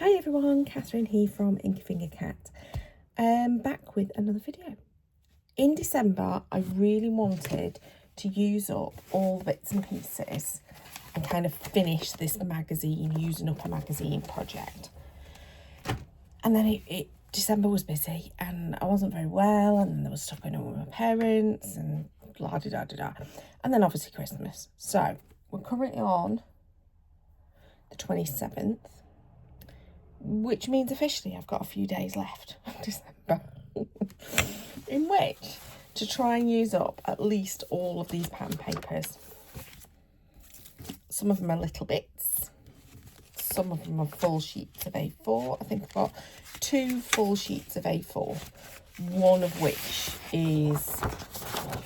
Hi everyone, Catherine here from Inky Finger Cat. Back with another video. In December, I really wanted to use up all the bits and pieces and kind of finish this magazine, using up a magazine project. And then December was busy and I wasn't very well, and there was stuff going on with my parents and la da da da da. And then obviously Christmas. So we're currently on the 27th. Which means officially I've got a few days left of December in which to try and use up at least all of these pattern papers. Some of them are little bits, some of them are full sheets of A4. I think I've got 2 full sheets of A4, one of which is,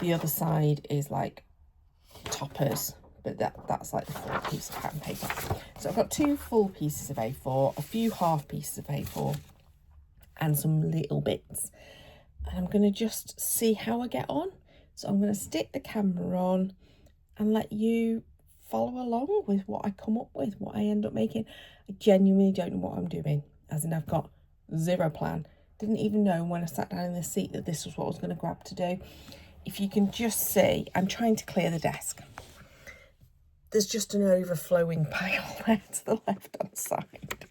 the other side is like toppers, but that's like the full piece of pattern paper. So I've got 2 full pieces of A4, a few half pieces of A4, and some little bits. And I'm going to just see how I get on. So I'm going to stick the camera on and let you follow along with what I come up with, what I end up making. I genuinely don't know what I'm doing, as in I've got zero plan. Didn't even know when I sat down in the seat that this was what I was going to grab to do. If you can just see, I'm trying to clear the desk. There's just an overflowing pile there to the left-hand side.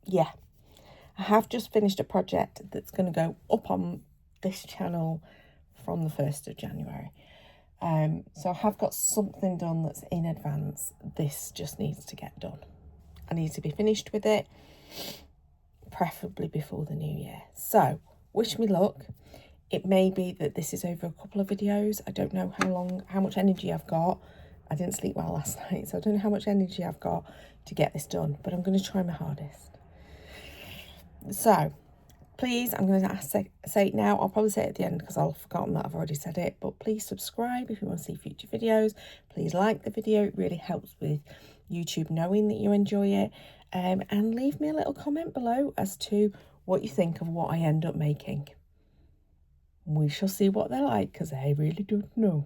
Yeah, I have just finished a project that's going to go up on this channel from the 1st of January. So I have got something done that's in advance. This just needs to get done. I need to be finished with it, preferably before the new year. So wish me luck. It may be that this is over a couple of videos. I don't know how much energy I've got. I didn't sleep well last night, so I don't know how much energy I've got to get this done, but I'm going to try my hardest. So please, I'm going to say it now. I'll probably say it at the end because I'll have forgotten that I've already said it. But please subscribe if you want to see future videos. Please like the video. It really helps with YouTube knowing that you enjoy it. And leave me a little comment below as to what you think of what I end up making. We shall see what they're like, because I really don't know.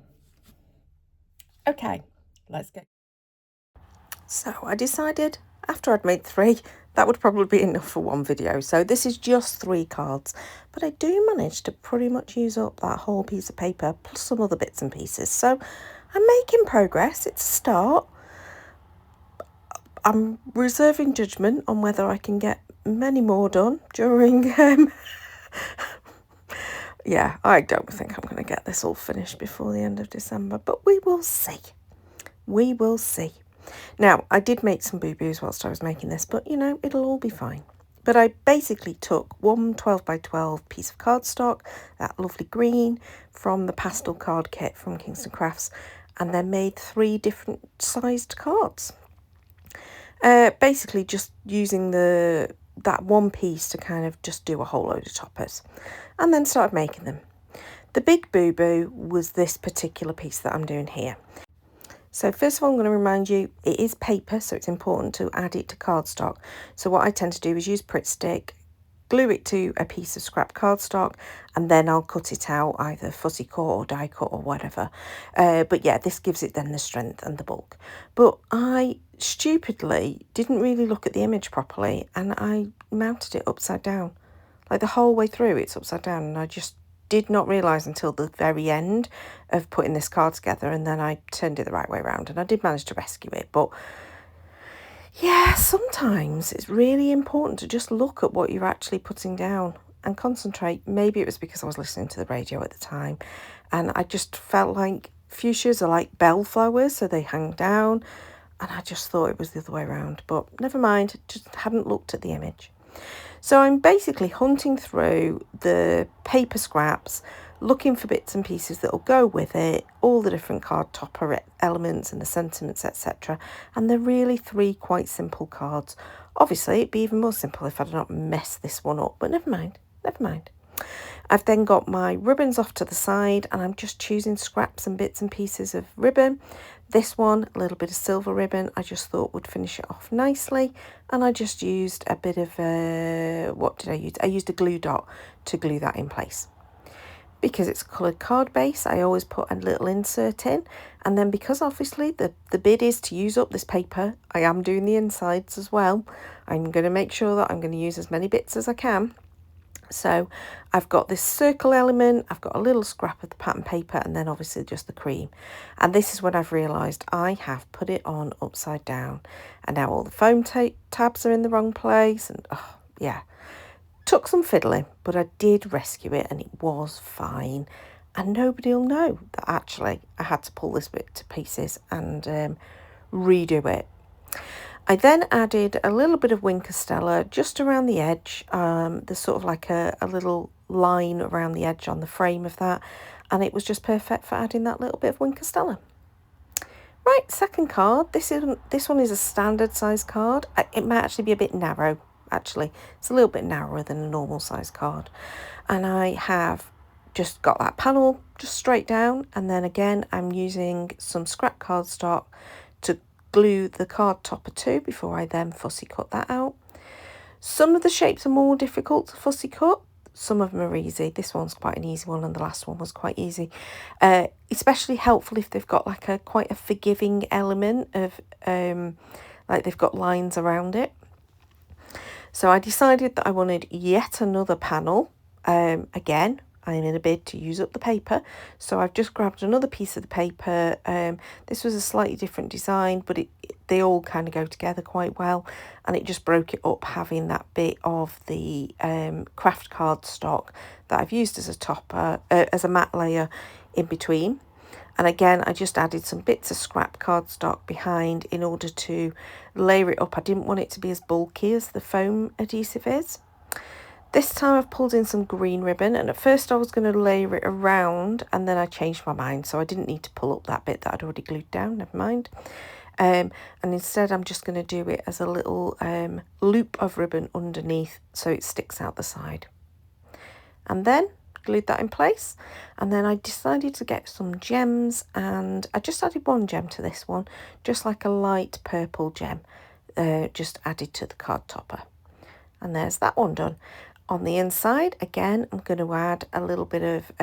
Okay, let's go. So I decided after I'd made 3, that would probably be enough for one video. So this is just 3 cards, but I do manage to pretty much use up that whole piece of paper plus some other bits and pieces. So I'm making progress. It's a start. I'm reserving judgment on whether I can get many more done during yeah, I don't think I'm going to get this all finished before the end of December, but we will see. We will see. Now, I did make some boo-boos whilst I was making this, but, you know, it'll all be fine. But I basically took one 12 by 12 piece of cardstock, that lovely green, from the pastel card kit from Kingston Crafts, and then made 3 different sized cards. Basically just using that one piece to kind of just do a whole load of toppers, and then started making them. The big boo-boo was this particular piece that I'm doing here. So first of all, I'm going to remind you, it is paper, so it's important to add it to cardstock. So what I tend to do is use Pritt Stick, glue it to a piece of scrap cardstock, and then I'll cut it out, either fussy cut or die cut or whatever. But yeah, this gives it then the strength and the bulk. But I stupidly didn't really look at the image properly, and I mounted it upside down. Like the whole way through, it's upside down, and I just did not realise until the very end of putting this card together, and then I turned it the right way around, and I did manage to rescue it. But yeah, sometimes it's really important to just look at what you're actually putting down and concentrate. Maybe it was because I was listening to the radio at the time, and I just felt like fuchsias are like bellflowers, so they hang down, and I just thought it was the other way around. But never mind, just hadn't looked at the image. So I'm basically hunting through the paper scraps, looking for bits and pieces that will go with it, all the different card topper elements and the sentiments, etc. And they're really 3 quite simple cards. Obviously, it'd be even more simple if I had not messed this one up, but never mind, never mind. I've then got my ribbons off to the side, and I'm just choosing scraps and bits and pieces of ribbon. This one, a little bit of silver ribbon, I just thought would finish it off nicely. And I just used a bit of, what did I use? I used a glue dot to glue that in place. because it's a coloured card base, I always put a little insert in. And then because obviously the bid is to use up this paper, I am doing the insides as well. I'm going to make sure that I'm going to use as many bits as I can. So I've got this circle element, I've got a little scrap of the pattern paper, and then obviously just the cream. And this is when I've realised I have put it on upside down. And now all the foam tabs are in the wrong place. And oh, yeah, took some fiddling, but I did rescue it and it was fine. And nobody will know that actually I had to pull this bit to pieces and redo it. I then added a little bit of Wink of Stella just around the edge. There's sort of like a little line around the edge on the frame of that, and it was just perfect for adding that little bit of Wink of Stella. Right, second card. This one is a standard size card. It might actually be a bit narrow, actually. It's a little bit narrower than a normal size card. And I have just got that panel just straight down, and then again I'm using some scrap cardstock to glue the card topper to before I then fussy cut that out. Some of the shapes are more difficult to fussy cut, some of them are easy. This one's quite an easy one and the last one was quite easy. Especially helpful if they've got like quite a forgiving element of like they've got lines around it. So I decided that I wanted yet another panel. Again, I'm in a bid to use up the paper, so I've just grabbed another piece of the paper. This was a slightly different design, but they all kind of go together quite well, and it just broke it up having that bit of the craft cardstock that I've used as a topper, as a matte layer in between. And again, I just added some bits of scrap cardstock behind in order to layer it up. I didn't want it to be as bulky as the foam adhesive is. This time I've pulled in some green ribbon, and at first I was going to layer it around, and then I changed my mind, so I didn't need to pull up that bit that I'd already glued down, never mind. And instead I'm just going to do it as a little loop of ribbon underneath so it sticks out the side. And then glued that in place, and then I decided to get some gems, and I just added one gem to this one, just like a light purple gem, just added to the card topper. And there's that one done. On the inside, again, I'm going to add a little bit of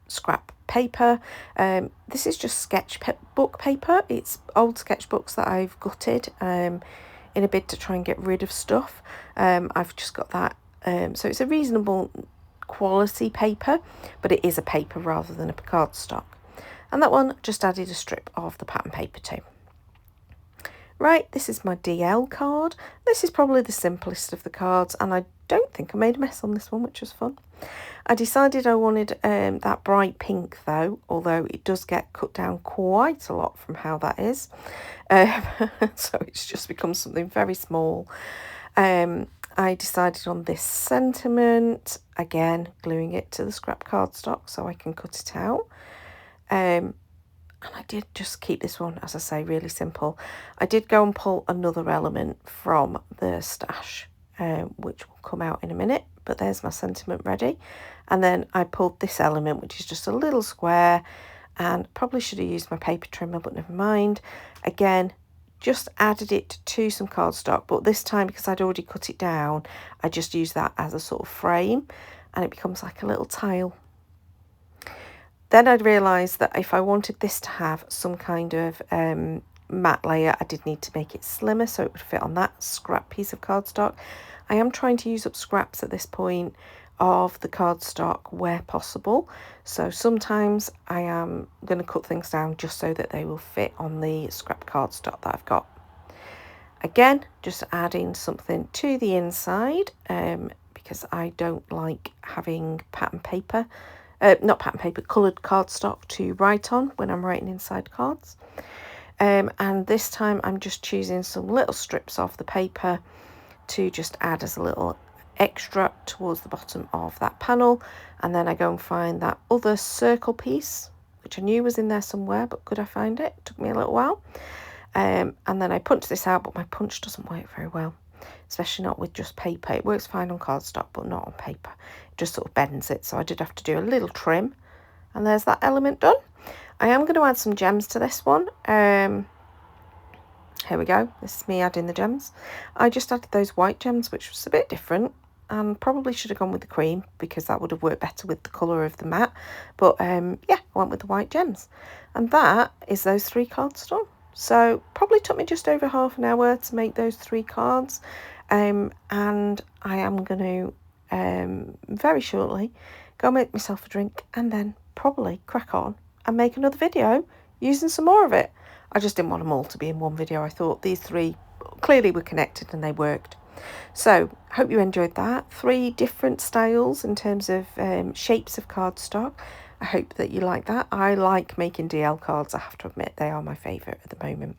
scrap paper. This is just sketchbook paper. It's old sketchbooks that I've gutted in a bid to try and get rid of stuff. I've just got that. So it's a reasonable quality paper, but it is a paper rather than a cardstock. And that one just added a strip of the pattern paper too. Right, this is my DL card. This is probably the simplest of the cards, and I don't think I made a mess on this one, which was fun. I decided I wanted that bright pink though, although it does get cut down quite a lot from how that is. So it's just become something very small. I decided on this sentiment, again, gluing it to the scrap cardstock so I can cut it out. And I did just keep this one, as I say, really simple. I did go and pull another element from the stash, which will come out in a minute, but there's my sentiment ready. And then I pulled this element, which is just a little square, and probably should have used my paper trimmer, but never mind. Again, just added it to some cardstock, but this time, because I'd already cut it down, I just used that as a sort of frame, and it becomes like a little tile. Then I'd realised that if I wanted this to have some kind of matte layer, I did need to make it slimmer so it would fit on that scrap piece of cardstock. I am trying to use up scraps at this point of the cardstock where possible. So sometimes I am going to cut things down just so that they will fit on the scrap cardstock that I've got. Again, just adding something to the inside because I don't like having pattern paper. Not pattern paper, coloured cardstock to write on when I'm writing inside cards. And this time I'm just choosing some little strips of the paper to just add as a little extra towards the bottom of that panel. And then I go and find that other circle piece, which I knew was in there somewhere, but could I find it? It took me a little while. And then I punch this out, but my punch doesn't work very well, especially not with just paper. It works fine on cardstock, but not on paper. It just sort of bends it. So I did have to do a little trim, and there's that element done. I am going to add some gems to this one. Here we go. This is me adding the gems. I just added those white gems, which was a bit different. and probably should have gone with the cream because that would have worked better with the colour of the mat. But yeah, I went with the white gems. And that is those 3 cards done. So probably took me just over half an hour to make those 3 cards. And I am going to very shortly go make myself a drink and then probably crack on and make another video using some more of it. I just didn't want them all to be in one video. I thought these 3 clearly were connected and they worked. So, hope you enjoyed that. 3 different styles in terms of shapes of cardstock. I hope that you like that. I like making DL cards, I have to admit. They are my favourite at the moment.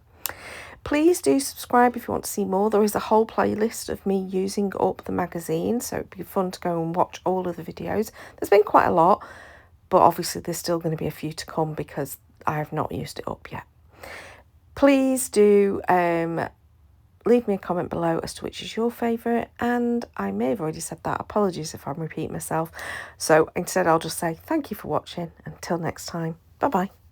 Please do subscribe if you want to see more. There is a whole playlist of me using up the magazine, so it'd be fun to go and watch all of the videos. There's been quite a lot, but obviously there's still going to be a few to come because I have not used it up yet. Please do leave me a comment below as to which is your favourite, and I may have already said that. Apologies if I'm repeating myself. So instead I'll just say thank you for watching. Until next time, bye bye.